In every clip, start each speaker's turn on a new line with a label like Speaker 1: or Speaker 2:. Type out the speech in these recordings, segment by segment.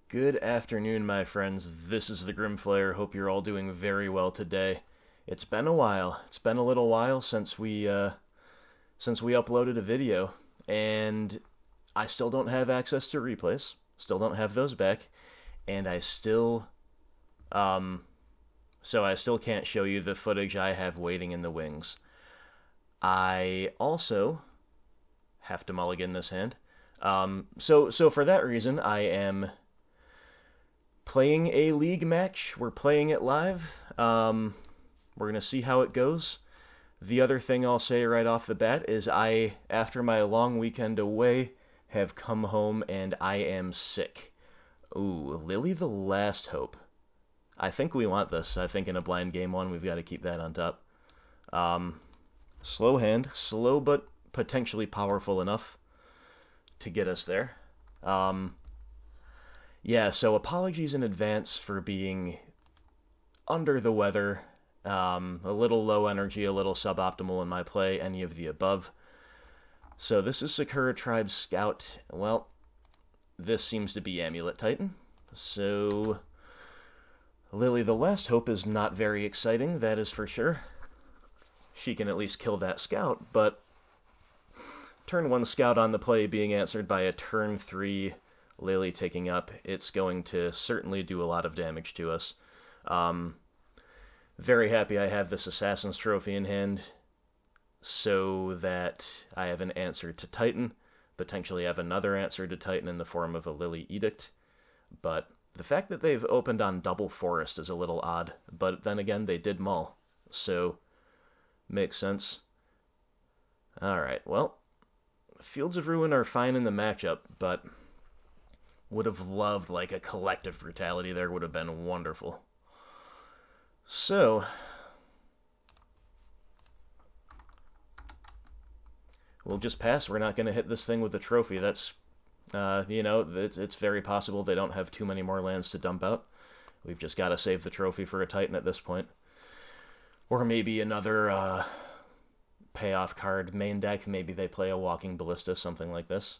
Speaker 1: Good afternoon, my friends. This is the Grimflayer. Hope you're all doing very well today. It's been a while. It's been a little while since we uploaded a video, and I still don't have access to replays. Still don't have those back, and so I still can't show you the footage I have waiting in the wings. I also have to mulligan this hand. So for that reason, I am playing a league match. We're playing it live. We're going to see how it goes. The other thing I'll say right off the bat is after my long weekend away, have come home and I am sick. Ooh, Lily the Last Hope. I think we want this. I think in a blind game one, we've got to keep that on top. Slow hand. Slow but potentially powerful enough to get us there. Yeah, so apologies in advance for being under the weather, a little low energy, a little suboptimal in my play, any of the above. So this is Sakura Tribe Scout. Well, this seems to be Amulet Titan. So Lily the Last Hope is not very exciting, that is for sure. She can at least kill that scout, but turn 1 scout on the play being answered by a turn 3 Lily taking up, it's going to certainly do a lot of damage to us. Very happy I have this Assassin's Trophy in hand, so that I have an answer to Titan, potentially have another answer to Titan in the form of a Lily Edict, but the fact that they've opened on double Forest is a little odd, but then again, they did Maul, so makes sense. Alright, well, Fields of Ruin are fine in the matchup, but would have loved, like, a collective brutality there would have been wonderful. So, we'll just pass. We're not going to hit this thing with the trophy. That's, it's very possible they don't have too many more lands to dump out. We've just got to save the trophy for a Titan at this point. Or maybe another payoff card main deck. Maybe they play a Walking Ballista, something like this.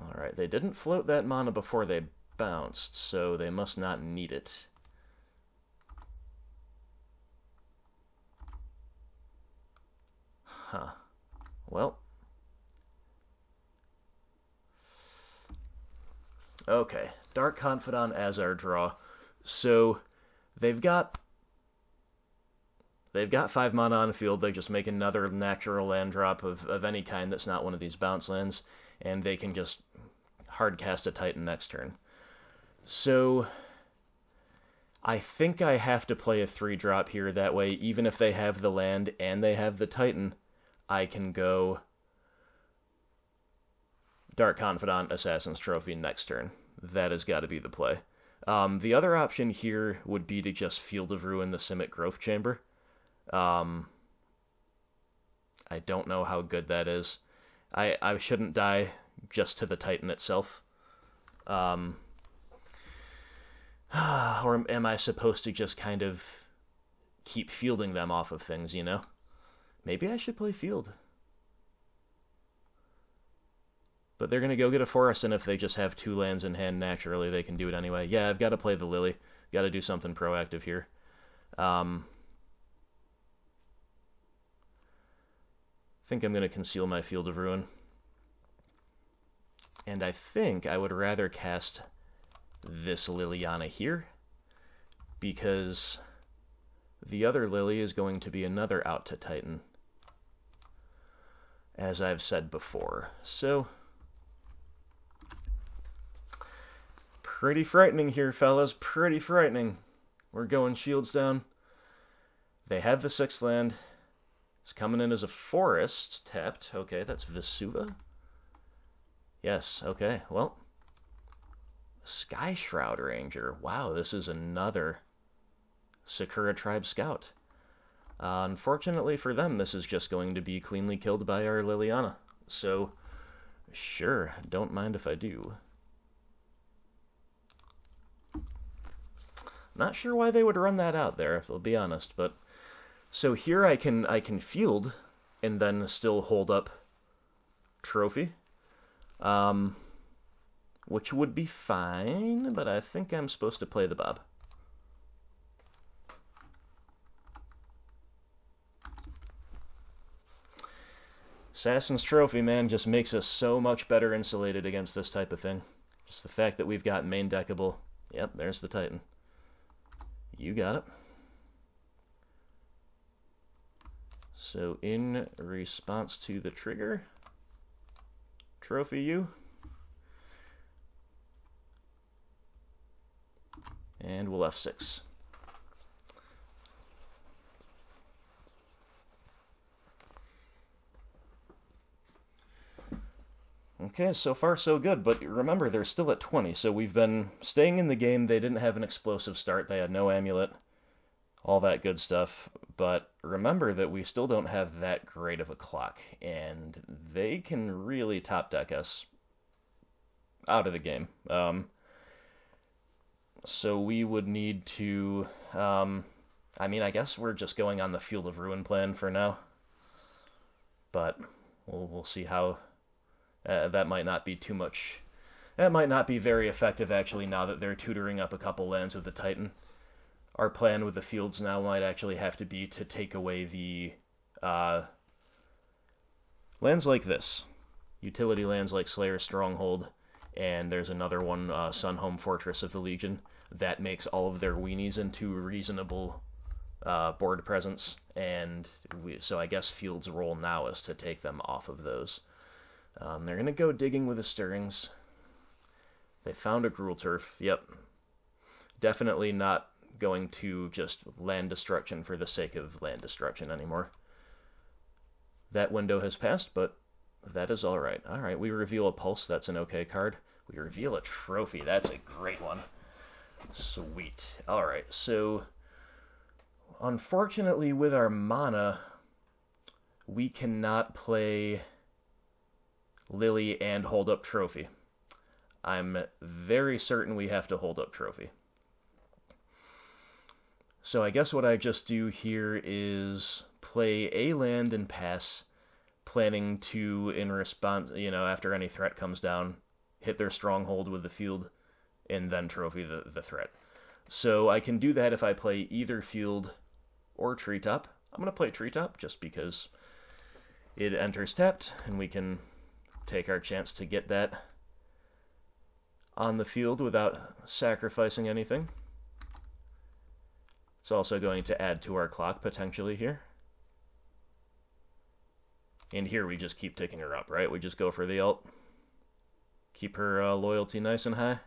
Speaker 1: Alright, they didn't float that mana before they bounced, so they must not need it. Huh. Well. Okay, Dark Confidant as our draw. So, they've got 5 mana on the field. They just make another natural land drop of any kind that's not one of these bounce lands, and they can just hard cast a Titan next turn. So I think I have to play a 3-drop here. That way, even if they have the land and they have the Titan, I can go Dark Confidant, Assassin's Trophy next turn. That has got to be the play. The other option here would be to just Field of Ruin the Simic Growth Chamber. I don't know how good that is. I shouldn't die just to the Titan itself. Or am I supposed to just kind of keep fielding them off of things, you know? Maybe I should play field. But they're going to go get a forest, and if they just have 2 lands in hand naturally, they can do it anyway. Yeah, I've got to play the Lily. Got to do something proactive here. I think I'm going to conceal my Field of Ruin. And I think I would rather cast this Liliana here, because the other Lily is going to be another out to Titan, as I've said before. So, pretty frightening here, fellas. Pretty frightening. We're going shields down. They have the 6th land. It's coming in as a forest, tapped. Okay, that's Vesuva. Yes, okay, well. Sky Shroud Ranger. Wow, this is another Sakura Tribe Scout. Unfortunately for them, this is just going to be cleanly killed by our Liliana. So, sure, don't mind if I do. Not sure why they would run that out there, I'll be honest, but so here I can field and then still hold up trophy. Which would be fine, but I think I'm supposed to play the Bob. Assassin's Trophy, man, just makes us so much better insulated against this type of thing. Just the fact that we've got main deckable. Yep, there's the Titan. You got it. So in response to the trigger, trophy you. And we'll F6. Okay, so far so good, but remember, they're still at 20, so we've been staying in the game. They didn't have an explosive start. They had no amulet, all that good stuff. But remember that we still don't have that great of a clock, and they can really top deck us out of the game. So we would need to, I mean, I guess we're just going on the Field of Ruin plan for now. But we'll see how, that might not be too much, that might not be very effective actually now that they're tutoring up a couple lands with the Titan. Our plan with the fields now might actually have to be to take away the, lands like this. Utility lands like Slayer's Stronghold, and there's another one, Sunhome Fortress of the Legion, that makes all of their weenies into reasonable board presence, and so I guess Field's role now is to take them off of those. They're going to go digging with the Stirrings. They found a Gruul Turf, yep. Definitely not going to just land destruction for the sake of land destruction anymore. That window has passed, but that is alright. Alright, we reveal a Pulse, that's an okay card. We reveal a Trophy, that's a great one. Sweet. Alright, so unfortunately with our mana, we cannot play Lily and hold up Trophy. I'm very certain we have to hold up Trophy. So I guess what I just do here is play a land and pass, planning to, in response, you know, after any threat comes down, hit their stronghold with the field, and then trophy the threat. So I can do that if I play either field or treetop. I'm going to play treetop just because it enters tapped, and we can take our chance to get that on the field without sacrificing anything. It's also going to add to our clock, potentially, here. And here we just keep ticking her up, right? We just go for the ult. Keep her loyalty nice and high.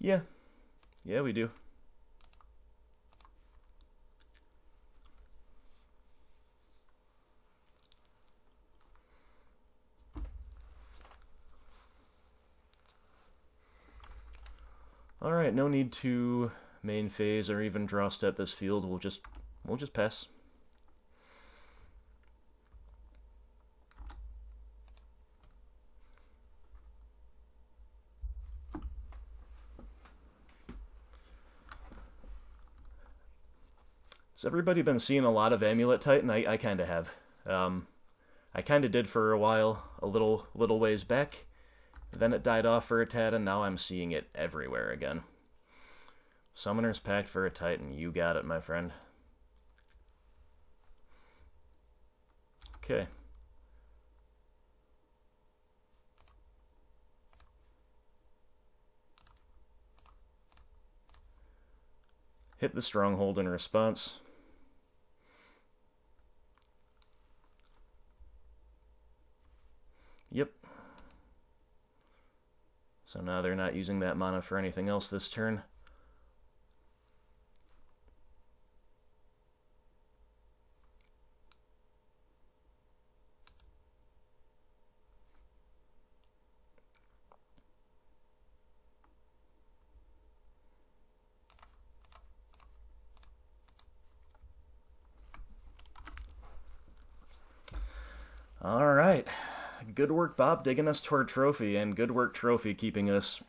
Speaker 1: Yeah. Yeah, we do. Alright, no need to main phase or even draw step this field. We'll just pass. Has everybody been seeing a lot of Amulet Titan? I kind of have. I kind of did for a while, a little ways back. Then it died off for a tad, and now I'm seeing it everywhere again. Summoner's Pact for a Titan. You got it, my friend. Okay. Hit the stronghold in response. Yep. So now they're not using that mana for anything else this turn. All right. Good work, Bob, digging us toward trophy, and good work, Trophy, keeping us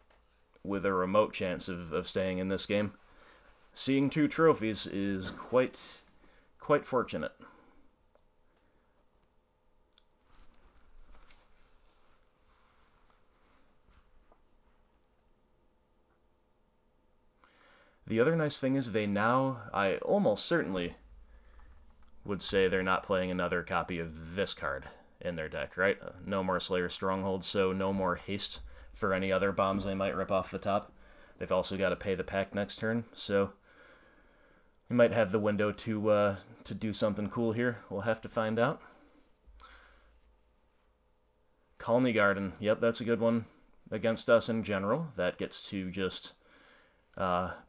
Speaker 1: with a remote chance of staying in this game. Seeing 2 trophies is quite fortunate. The other nice thing is they now, I almost certainly would say they're not playing another copy of this card in their deck, right? No more Slayer Stronghold, so no more haste for any other bombs they might rip off the top. They've also got to pay the pack next turn, so we might have the window to do something cool here. We'll have to find out. Colony Garden, yep, that's a good one against us in general. That gets to just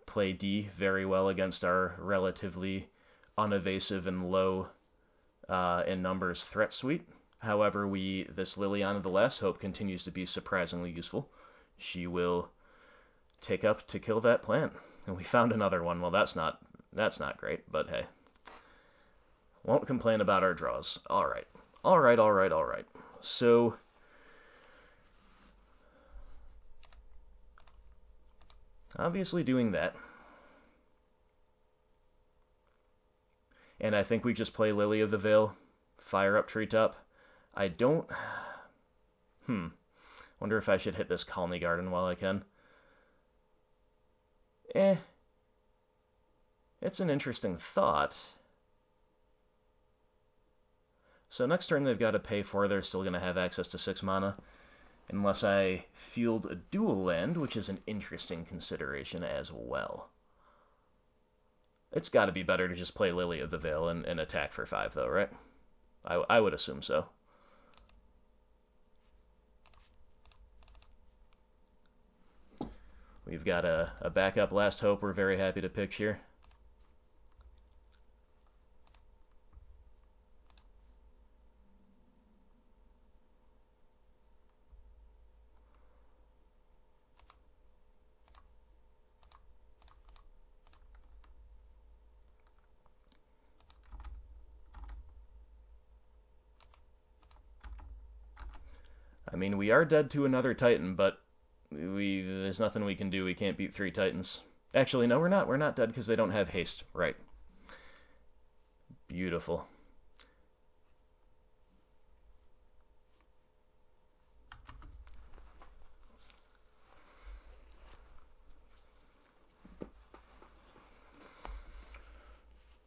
Speaker 1: play D very well against our relatively unevasive and low in numbers threat suite. However, this Liliana the Last Hope continues to be surprisingly useful. She will take up to kill that plant. And we found another one. Well, that's not great, but hey. Won't complain about our draws. Alright. Alright. So obviously doing that. And I think we just play Lily of the Veil, fire up Treetop. I don't... Wonder if I should hit this Colony Garden while I can. It's an interesting thought. So next turn they've got to pay 4, they're still going to have access to 6 mana. Unless I field a dual land, which is an interesting consideration as well. It's got to be better to just play Lily of the Veil and attack for 5, though, right? I would assume so. We've got a backup Last Hope we're very happy to pitch here. I mean, we are dead to another Titan, but there's nothing we can do. We can't beat 3 Titans. Actually, no, we're not. We're not dead because they don't have haste. Right. Beautiful.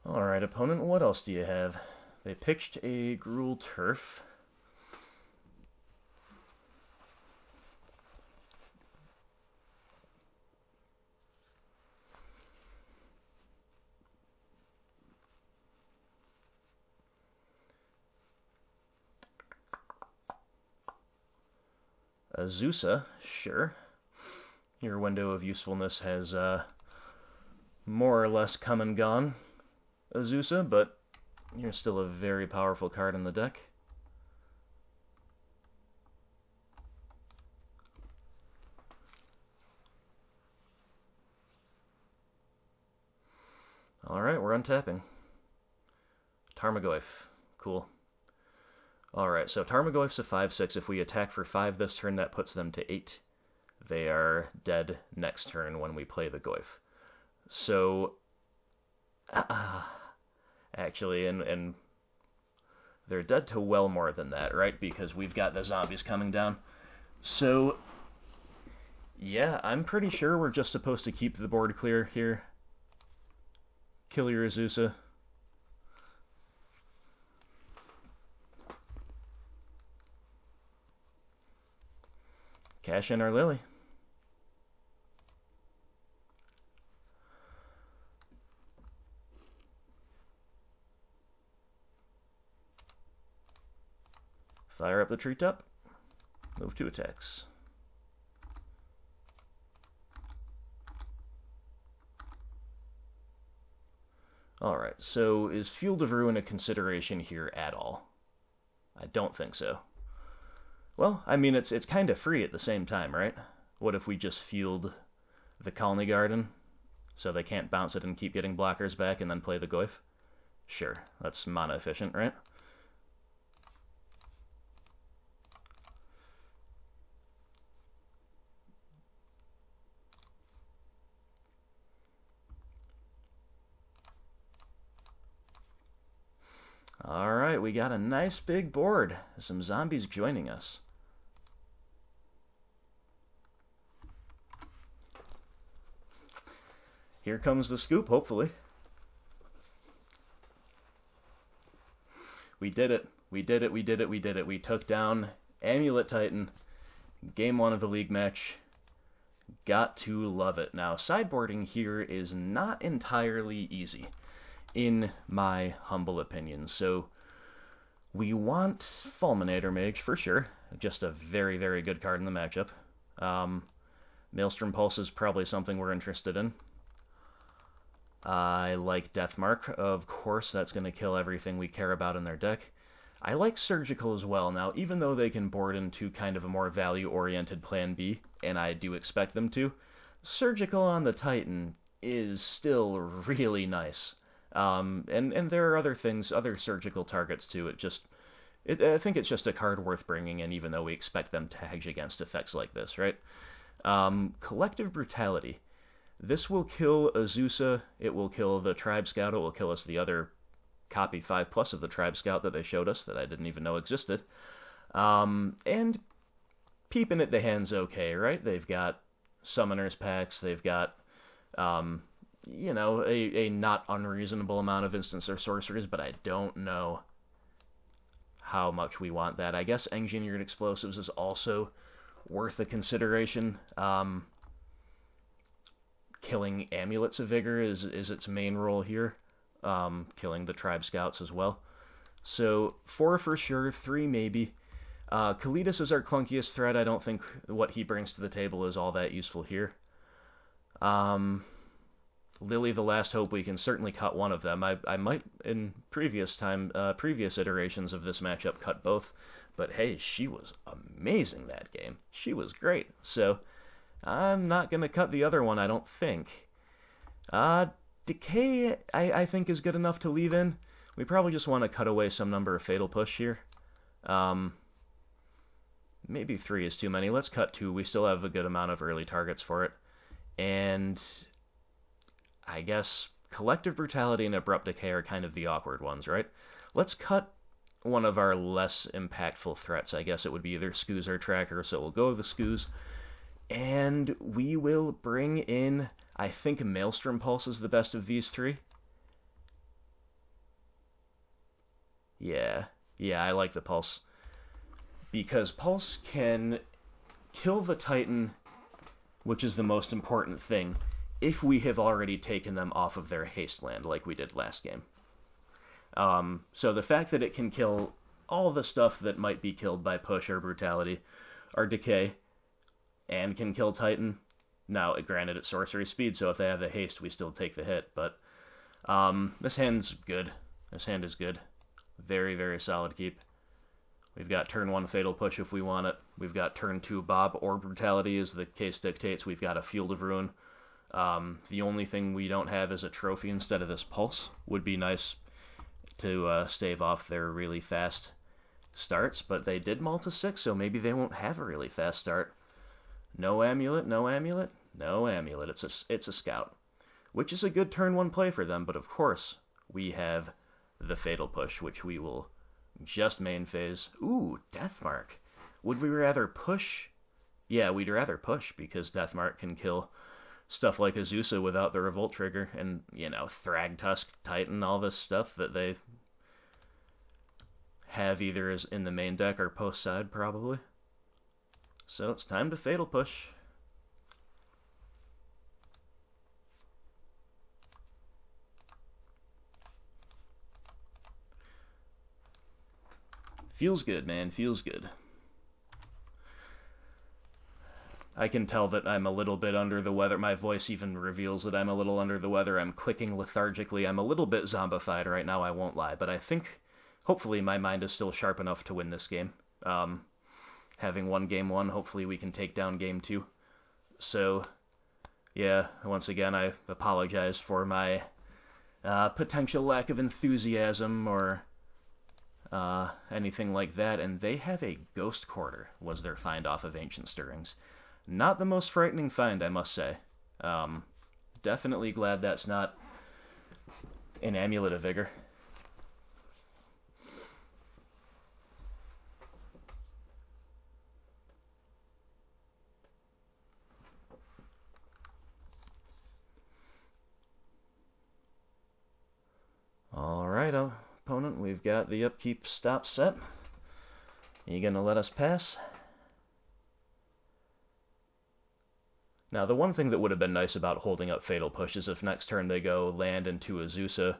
Speaker 1: Alright, opponent, what else do you have? They pitched a Gruul Turf. Azusa, sure. Your window of usefulness has more or less come and gone, Azusa, but you're still a very powerful card in the deck. Alright, we're untapping. Tarmogoyf. Cool. Alright, so Tarmogoyf's a 5/6. If we attack for 5 this turn, that puts them to 8. They are dead next turn when we play the Goyf. So, actually, and they're dead to well more than that, right? Because we've got the zombies coming down. So, yeah, I'm pretty sure we're just supposed to keep the board clear here. Kill your Azusa. Cash in our Lily. Fire up the Treetop. Move 2 attacks. Alright, so is Field of Ruin a consideration here at all? I don't think so. Well, I mean, it's kind of free at the same time, right? What if we just field the Colony Garden so they can't bounce it and keep getting blockers back and then play the Goyf? Sure, that's mana efficient, right? Alright, we got a nice big board. Some zombies joining us. Here comes the scoop, hopefully. We did it. We did it, we did it, we did it. We took down Amulet Titan. Game 1 of the league match. Got to love it. Now, sideboarding here is not entirely easy, in my humble opinion. So, we want Fulminator Mage, for sure. Just a very, very good card in the matchup. Maelstrom Pulse is probably something we're interested in. I like Deathmark, of course. That's going to kill everything we care about in their deck. I like Surgical as well. Now, even though they can board into kind of a more value-oriented Plan B, and I do expect them to, Surgical on the Titan is still really nice. And there are other things, other surgical targets too. I think it's just a card worth bringing in, even though we expect them to hedge against effects like this, right? Collective Brutality. This will kill Azusa, it will kill the Tribe Scout, it will kill us the other copy 5+ of the Tribe Scout that they showed us that I didn't even know existed. And peeping at the hand's okay, right? They've got Summoners packs, they've got, you know, a not unreasonable amount of instants or sorceries, but I don't know how much we want that. I guess Engineered Explosives is also worth a consideration. Killing Amulets of Vigor is its main role here. Killing the Tribe Scouts as well. So 4 for sure, 3 maybe. Kalidas is our clunkiest threat. I don't think what he brings to the table is all that useful here. Lily the Last Hope, we can certainly cut one of them. I might, in previous iterations of this matchup, cut both. But hey, she was amazing that game. She was great. So I'm not going to cut the other one, I don't think. Decay, I think, is good enough to leave in. We probably just want to cut away some number of Fatal Push here. Maybe 3 is too many. Let's cut 2. We still have a good amount of early targets for it. And I guess Collective Brutality and Abrupt Decay are kind of the awkward ones, right? Let's cut one of our less impactful threats. I guess it would be either Skoos or Tracker, so we'll go with the Skoos. And we will bring in, I think Maelstrom Pulse is the best of these 3. Yeah, I like the Pulse. Because Pulse can kill the Titan, which is the most important thing, if we have already taken them off of their haste land, like we did last game. So the fact that it can kill all the stuff that might be killed by Push or Brutality, or Decay, and can kill Titan. Now, granted, it's sorcery speed, so if they have the haste, we still take the hit, but this hand's good. This hand is good. Very, very solid keep. We've got turn 1 Fatal Push if we want it. We've got turn 2 Bob or Brutality, as the case dictates. We've got a Field of Ruin. The only thing we don't have is a trophy instead of this Pulse. Would be nice to stave off their really fast starts, but they did mull to 6, so maybe they won't have a really fast start. No Amulet, no Amulet, no Amulet. It's a Scout, which is a good turn 1 play for them, but of course we have the Fatal Push, which we will just main phase. Ooh, Deathmark. Would we rather push? Yeah, we'd rather push, because Deathmark can kill stuff like Azusa without the Revolt trigger, and, you know, Thragtusk, Titan, all this stuff that they have either as in the main deck or post side, probably. So it's time to Fatal Push. Feels good, man. Feels good. I can tell that I'm a little bit under the weather. My voice even reveals that I'm a little under the weather. I'm clicking lethargically. I'm a little bit zombified right now, I won't lie. But I think, hopefully, my mind is still sharp enough to win this game. Having won Game 1, hopefully we can take down Game 2. So, yeah, once again, I apologize for my potential lack of enthusiasm or anything like that. And they have a Ghost Quarter, was their find off of Ancient Stirrings. Not the most frightening find, I must say. Definitely glad that's not an Amulet of Vigor. Alright, opponent, we've got the upkeep stop set. You gonna let us pass? Now, the one thing that would have been nice about holding up Fatal Push is if next turn they go land into Azusa,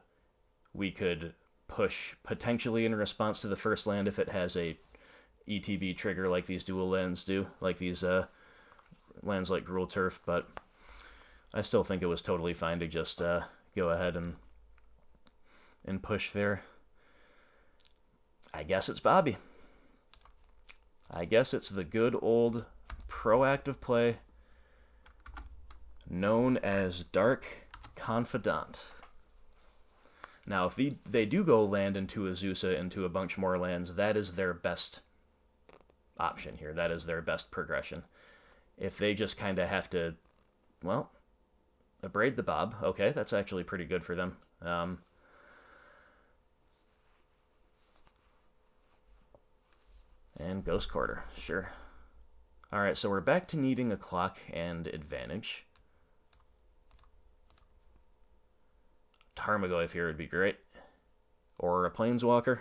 Speaker 1: we could push potentially in response to the first land if it has a ETB trigger like these dual lands do, like these lands like Gruul Turf, but I still think it was totally fine to just go ahead and push there. I guess it's Bobby. I guess it's the good old proactive play known as Dark Confidant. Now, if they do go land into Azusa, into a bunch more lands, that is their best option here. That is their best progression. If they just kind of have to, well, abrade the Bob, okay, that's actually pretty good for them. And Ghost Quarter, sure. Alright, so we're back to needing a clock and advantage. Tarmogoyf here would be great. Or a Planeswalker.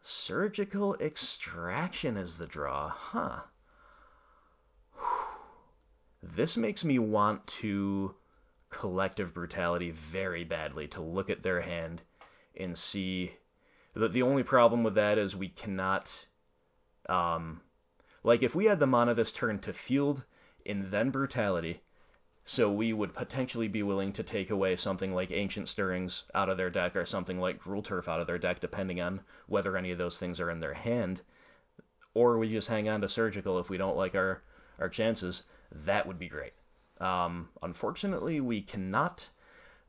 Speaker 1: Surgical Extraction is the draw, huh? This makes me want to Collective Brutality very badly, to look at their hand and see that the only problem with that is we cannot, like if we had the mana this turn to field and then Brutality, so we would potentially be willing to take away something like Ancient Stirrings out of their deck or something like Gruul Turf out of their deck, depending on whether any of those things are in their hand, or we just hang on to Surgical if we don't like our chances. That would be great. Unfortunately, we cannot,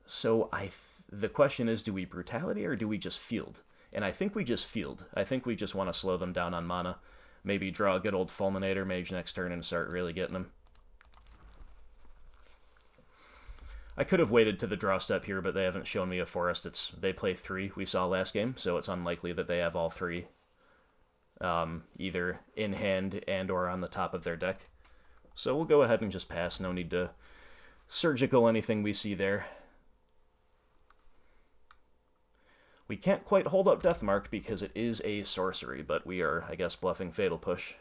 Speaker 1: so the question is, do we Brutality or do we just field? And I think we just field. I think we just want to slow them down on mana. Maybe draw a good old Fulminator Mage next turn and start really getting them. I could have waited to the draw step here, but they haven't shown me a forest. They play 3, we saw last game, so it's unlikely that they have all 3 either in hand and or on the top of their deck. So we'll go ahead and just pass. No need to Surgical anything we see there. We can't quite hold up Deathmark because it is a sorcery, but we are, I guess, bluffing Fatal Push.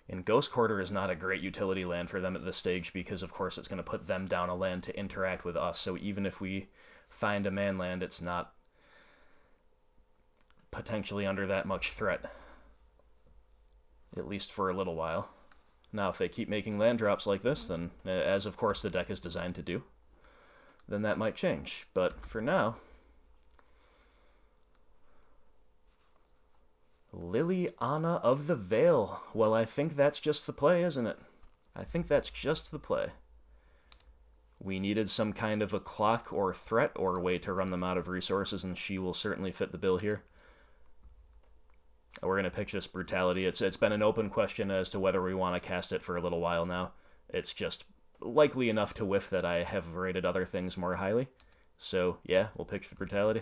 Speaker 1: And Ghost Quarter is not a great utility land for them at this stage because, of course, it's going to put them down a land to interact with us. So even if we find a man land, it's not potentially under that much threat. At least for a little while. Now, if they keep making land drops like this, then, as of course the deck is designed to do, then that might change. But for now, Liliana of the Veil. Well, I think that's just the play, isn't it? I think that's just the play. We needed some kind of a clock or threat or way to run them out of resources, and she will certainly fit the bill here. We're going to pick this Brutality. It's been an open question as to whether we want to cast it for a little while now. It's just likely enough to whiff that I have rated other things more highly. So, yeah, we'll pick the Brutality.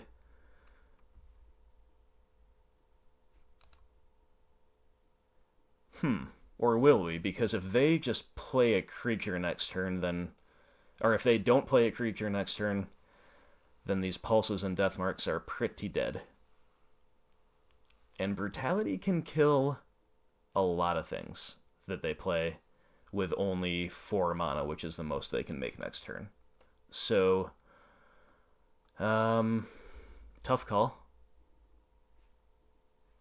Speaker 1: Or will we? Because if they just play a creature next turn, then... Or if they don't play a creature next turn, then these Pulses and Deathmarks are pretty dead. And Brutality can kill a lot of things that they play with only 4 mana, which is the most they can make next turn. So, tough call.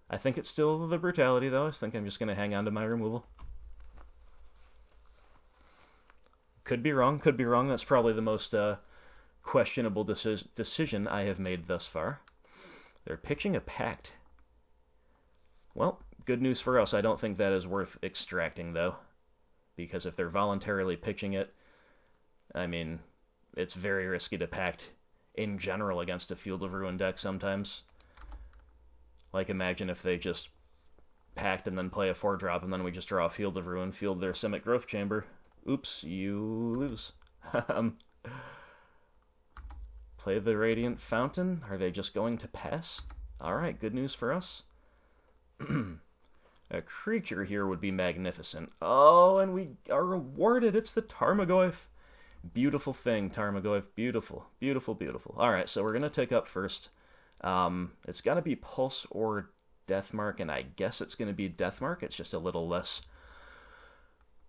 Speaker 1: I think it's still the Brutality, though. I think I'm just going to hang on to my removal. Could be wrong, could be wrong. That's probably the most questionable decision I have made thus far. They're pitching a Pact. Well, good news for us. I don't think that is worth extracting, though. Because if they're voluntarily pitching it, I mean, it's very risky to Pact in general against a Field of Ruin deck sometimes. Like, imagine if they just Pact and then play a 4-drop, and then we just draw a Field of Ruin, field their Simic Growth Chamber. Oops, you lose. Play the Radiant Fountain. Are they just going to pass? Alright, good news for us. A creature here would be magnificent. Oh, and we are rewarded. It's the Tarmogoyf. Beautiful thing, Tarmogoyf. Beautiful, beautiful, beautiful. Alright, so we're going to take up first. It's got to be Pulse or Deathmark, and I guess it's going to be Deathmark. It's just a little less...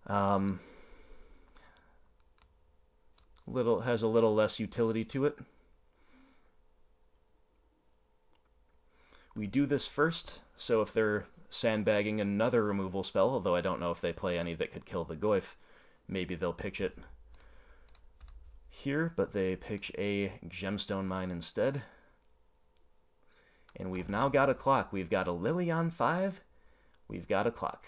Speaker 1: has a little less utility to it. We do this first, so if they're sandbagging another removal spell, although I don't know if they play any that could kill the Goyf, maybe they'll pitch it here, but they pitch a Gemstone Mine instead. And we've now got a clock. We've got a Lily on 5. We've got a clock.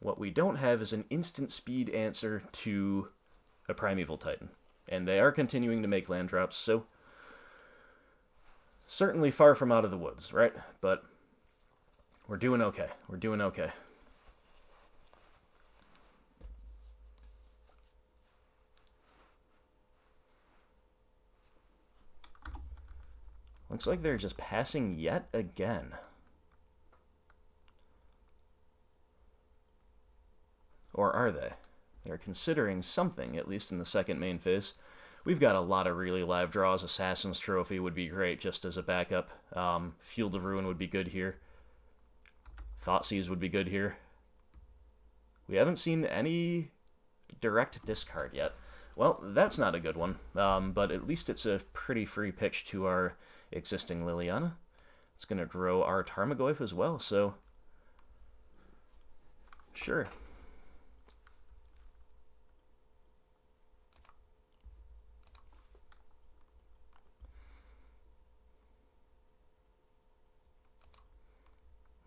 Speaker 1: What we don't have is an instant speed answer to a Primeval Titan. And they are continuing to make land drops, so certainly far from out of the woods, right? But we're doing okay. We're doing okay. Looks like they're just passing yet again. Or are they? They're considering something, at least in the second main phase. We've got a lot of really live draws. Assassin's Trophy would be great just as a backup. Field of Ruin would be good here. Thoughtseize would be good here. We haven't seen any direct discard yet. Well, that's not a good one, but at least it's a pretty free pitch to our existing Liliana. It's going to grow our Tarmogoyf as well, so sure.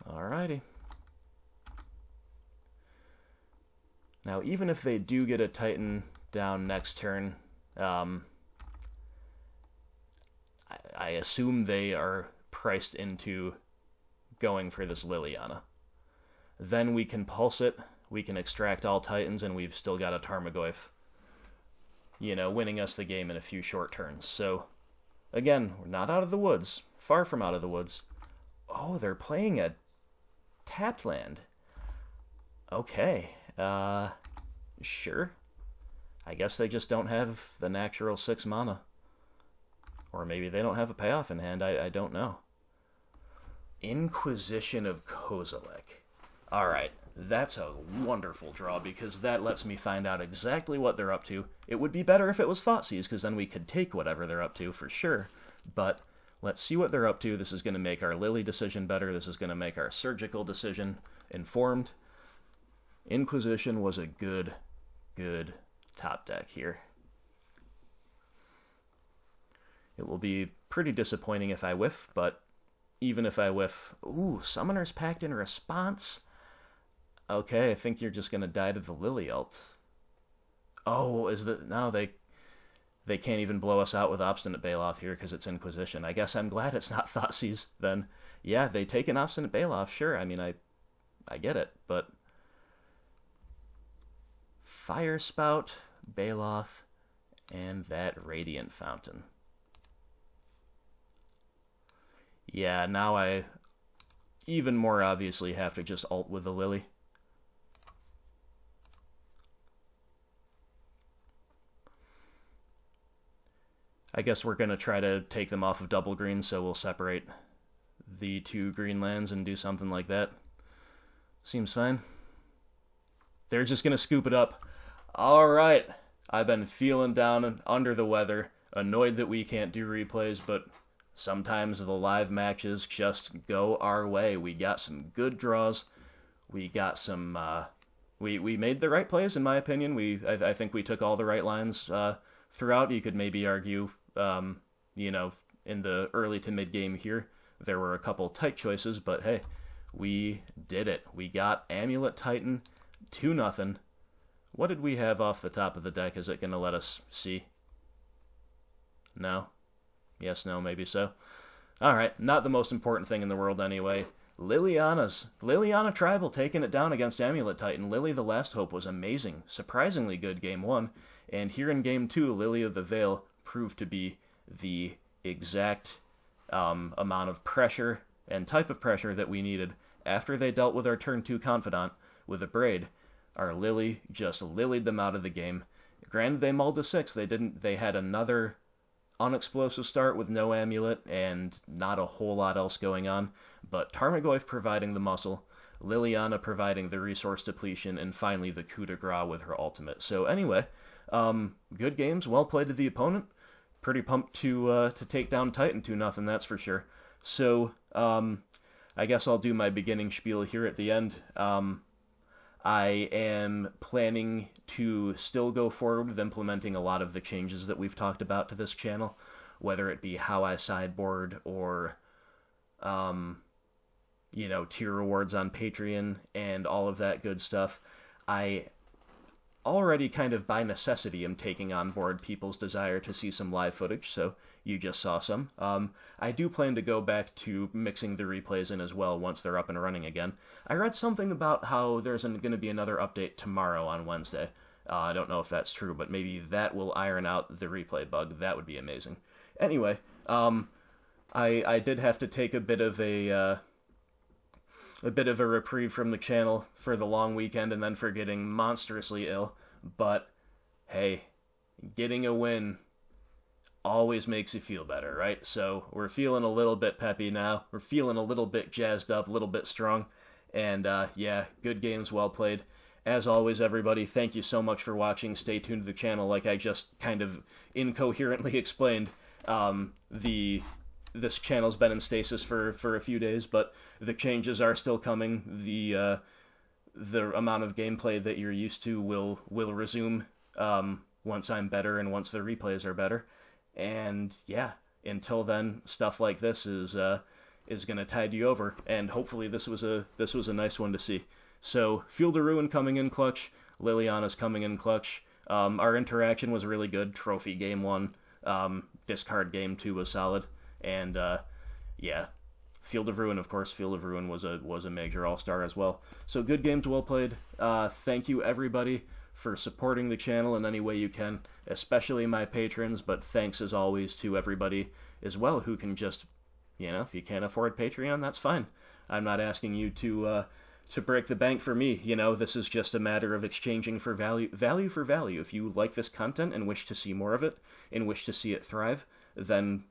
Speaker 1: Alrighty. Now, even if they do get a Titan down next turn, I assume they are priced into going for this Liliana. Then we can pulse it, we can extract all Titans, and we've still got a Tarmogoyf, you know, winning us the game in a few short turns. So, again, we're not out of the woods. Far from out of the woods. Oh, they're playing a tapped land. Okay, sure. I guess they just don't have the natural 6 mana. Or maybe they don't have a payoff in hand, I don't know. Inquisition of Kozilek. Alright, that's a wonderful draw, because that lets me find out exactly what they're up to. It would be better if it was Thoughtseize, because then we could take whatever they're up to, for sure. But let's see what they're up to. This is going to make our Lily decision better. This is going to make our Surgical decision informed. Inquisition was a good top deck here. It will be pretty disappointing if I whiff, but even if I whiff... Ooh, Summoner's Pact in response? Okay, I think you're just going to die to the Lily ult. Oh, no, they can't even blow us out with Obstinate Baloth here because it's Inquisition. I guess I'm glad it's not Thoughtseize then. Yeah, they take an Obstinate Baloth, sure. I mean, I get it, but... Fire Spout, Baloth, and that Radiant Fountain. Yeah, now I even more obviously have to just ult with the Lily. I guess we're going to try to take them off of double green, so we'll separate the 2 green lands and do something like that. Seems fine. They're just going to scoop it up. Alright, I've been feeling down and under the weather, annoyed that we can't do replays, but sometimes the live matches just go our way. We got some good draws. We got some... we made the right plays, in my opinion. I think we took all the right lines throughout. You could maybe argue, you know, in the early to mid game here, there were a couple tight choices, but hey, we did it. We got Amulet Titan 2-0. What did we have off the top of the deck? Is it going to let us see? No? Yes, no, maybe so. Alright, not the most important thing in the world anyway. Liliana Tribal taking it down against Amulet Titan. Lily the Last Hope was amazing. Surprisingly good game 1. And here in game 2, Lily of the Veil proved to be the exact amount of pressure and type of pressure that we needed. After they dealt with our turn 2 Confidant with a Braid, our Lily just lilied them out of the game. Granted, they mulled to 6. They had another unexplosive start with no Amulet and not a whole lot else going on, but Tarmogoyf providing the muscle, Liliana providing the resource depletion, and finally the coup de grace with her ultimate. So anyway, good games, well played to the opponent. Pretty pumped to take down Titan 2-0, that's for sure. So, I guess I'll do my beginning spiel here at the end. I am planning to still go forward with implementing a lot of the changes that we've talked about to this channel, whether it be how I sideboard or, tier rewards on Patreon and all of that good stuff. I already kind of by necessity am taking on board people's desire to see some live footage, so you just saw some. I do plan to go back to mixing the replays in as well once they're up and running again. I read something about how there's going to be another update tomorrow on Wednesday. I don't know if that's true, but maybe that will iron out the replay bug. That would be amazing. Anyway, I did have to take a bit of a reprieve from the channel for the long weekend and then for getting monstrously ill, but hey, getting a win always makes you feel better, right? So we're feeling a little bit peppy now. We're feeling a little bit jazzed up, a little bit strong, and yeah, good games, well played. As always, everybody, thank you so much for watching. Stay tuned to the channel like I just kind of incoherently explained. This channel's been in stasis for a few days, but the changes are still coming. The amount of gameplay that you're used to will resume once I'm better and once the replays are better. And yeah, until then, stuff like this is gonna tide you over, and hopefully this was a nice one to see. So Field of Ruin coming in clutch, Liliana's coming in clutch. Our interaction was really good. Trophy game 1, discard game 2 was solid. And, yeah, Field of Ruin, of course. Field of Ruin was a major all-star as well. So good games, well played. Thank you, everybody, for supporting the channel in any way you can, especially my patrons, but thanks, as always, to everybody as well who can just, if you can't afford Patreon, that's fine. I'm not asking you to break the bank for me. This is just a matter of exchanging for value for value. If you like this content and wish to see more of it, and wish to see it thrive, then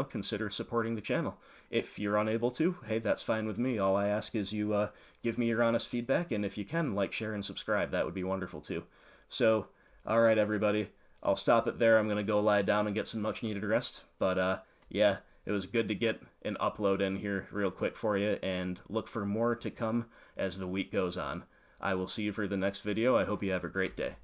Speaker 1: consider supporting the channel. If you're unable to, hey, that's fine with me. All I ask is you give me your honest feedback, and if you can, like, share, and subscribe. That would be wonderful, too. So, alright, everybody. I'll stop it there. I'm going to go lie down and get some much-needed rest. But, yeah, it was good to get an upload in here real quick for you, and look for more to come as the week goes on. I will see you for the next video. I hope you have a great day.